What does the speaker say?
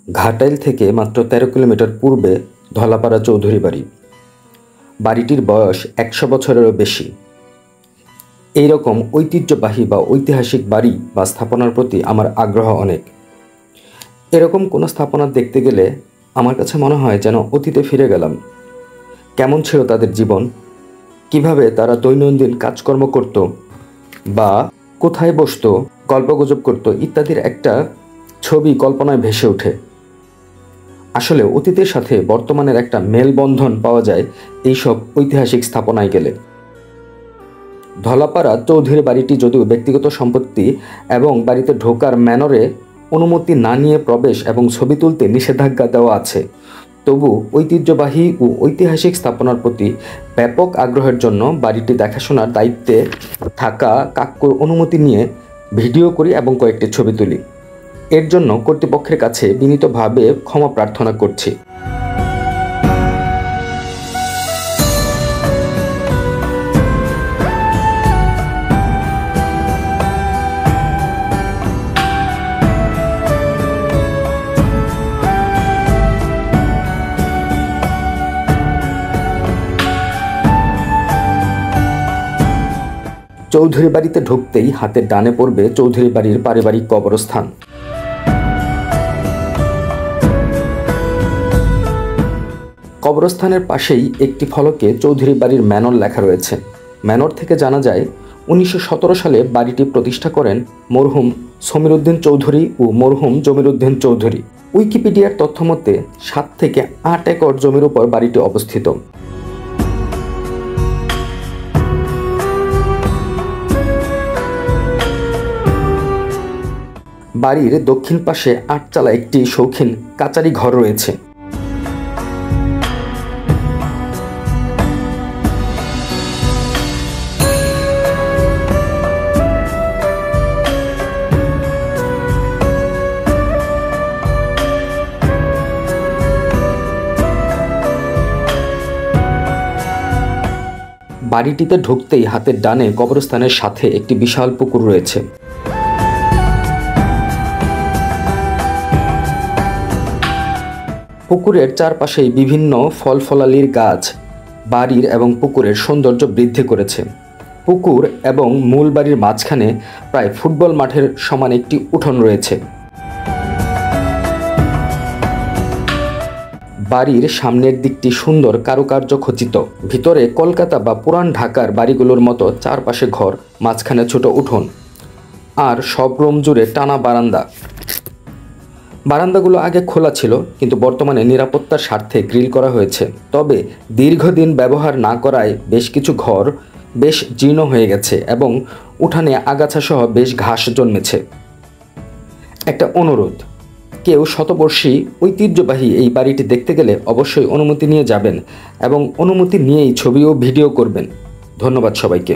ঘাটাইল থেকে মাত্র ১৩ কিলোমিটার পূর্বে ধলাপাড়া চৌধুরী বাড়ি। বাড়িটির বয়স ১০০ বছরেরও বেশি। এই রকম ঐতিহ্যবাহী বা ঐতিহাসিক বাড়ি বা স্থাপনার প্রতি আমার আগ্রহ অনেক। এরকম কোনো স্থাপনা দেখতে গেলে আমার কাছে মনে হয় যেন অতীতে ফিরে গেলাম। কেমন ছিল তাদের জীবন, কিভাবে তারা দৈনন্দিন কাজকর্ম করত বা কোথায় বসতো, গল্পগুজব করত ইত্যাদির একটা ছবি কল্পনায় ভেসে ওঠে। আসলে অতীতের সাথে বর্তমানের একটা মেলবন্ধন পাওয়া যায় এইসব ঐতিহাসিক স্থাপনায় গেলে। ধলাপাড়া চৌধুরী বাড়িটি যদিও ব্যক্তিগত সম্পত্তি এবং বাড়িতে ঢোকার ম্যানরে অনুমতি না নিয়ে প্রবেশ এবং ছবি তুলতে নিষেধাজ্ঞা দেওয়া আছে, তবু ঐতিহ্যবাহী ও ঐতিহাসিক স্থাপনার প্রতি ব্যাপক আগ্রহের জন্য বাড়িটি দেখাশোনার দায়িত্বে থাকা কাকুর অনুমতি নিয়ে ভিডিও করি এবং কয়েকটি ছবি তুলি। এর জন্য কর্তৃপক্ষের কাছে বিনীতভাবে ক্ষমা প্রার্থনা করছি। চৌধুরী বাড়িতে ঢুকতেই হাতের ডানে পড়বে চৌধুরী বাড়ির পারিবারিক কবরস্থান। কবরস্থানের পাশেই একটি ফলকে চৌধুরী বাড়ির ম্যানর লেখা রয়েছে। ম্যানর থেকে জানা যায় 1917 সালে বাড়িটি প্রতিষ্ঠা করেন মরহুম সমীর উদ্দিন চৌধুরী ও মরহুম জমির উদ্দিন চৌধুরী। উইকিপিডিয়ার তথ্য মতে 7 থেকে 8 একর জমির উপর বাড়িটি অবস্থিত। বাড়ির দক্ষিণ পাশে 8 চালা একটি শৌখিন কাচারি ঘর রয়েছে। বাড়িটিতে ঢুকতেই হাতের ডানে কবরস্থানের সাথে একটি বিশাল পুকুর রয়েছে। পুকুরের চারপাশেই বিভিন্ন ফল ফলালির গাছ বাড়ির এবং পুকুরের সৌন্দর্য বৃদ্ধি করেছে। পুকুর এবং মূল বাড়ির মাঝখানে প্রায় ফুটবল মাঠের সমান একটি উঠোন রয়েছে। বাড়ির সামনের দিকটি সুন্দর কারুকার্য খচিত। ভিতরে কলকাতা বা পুরান ঢাকার বাড়িগুলোর মতো চারপাশে ঘর, মাঝখানে ছোট উঠোন আর সব রুম জুড়ে টানা বারান্দা। বারান্দাগুলো আগে খোলা ছিল, কিন্তু বর্তমানে নিরাপত্তার স্বার্থে গ্রিল করা হয়েছে। তবে দীর্ঘদিন ব্যবহার না করায় বেশ কিছু ঘর বেশ জীর্ণ হয়ে গেছে এবং উঠানে আগাছা সহ বেশ ঘাস জন্মেছে। একটা অনুরোধ, কেউ শতবর্ষী ঐতিহ্যবাহী এই বাড়িটি দেখতে গেলে অবশ্যই অনুমতি নিয়ে যাবেন এবং অনুমতি নিয়েই ছবি ও ভিডিও করবেন। ধন্যবাদ সবাইকে।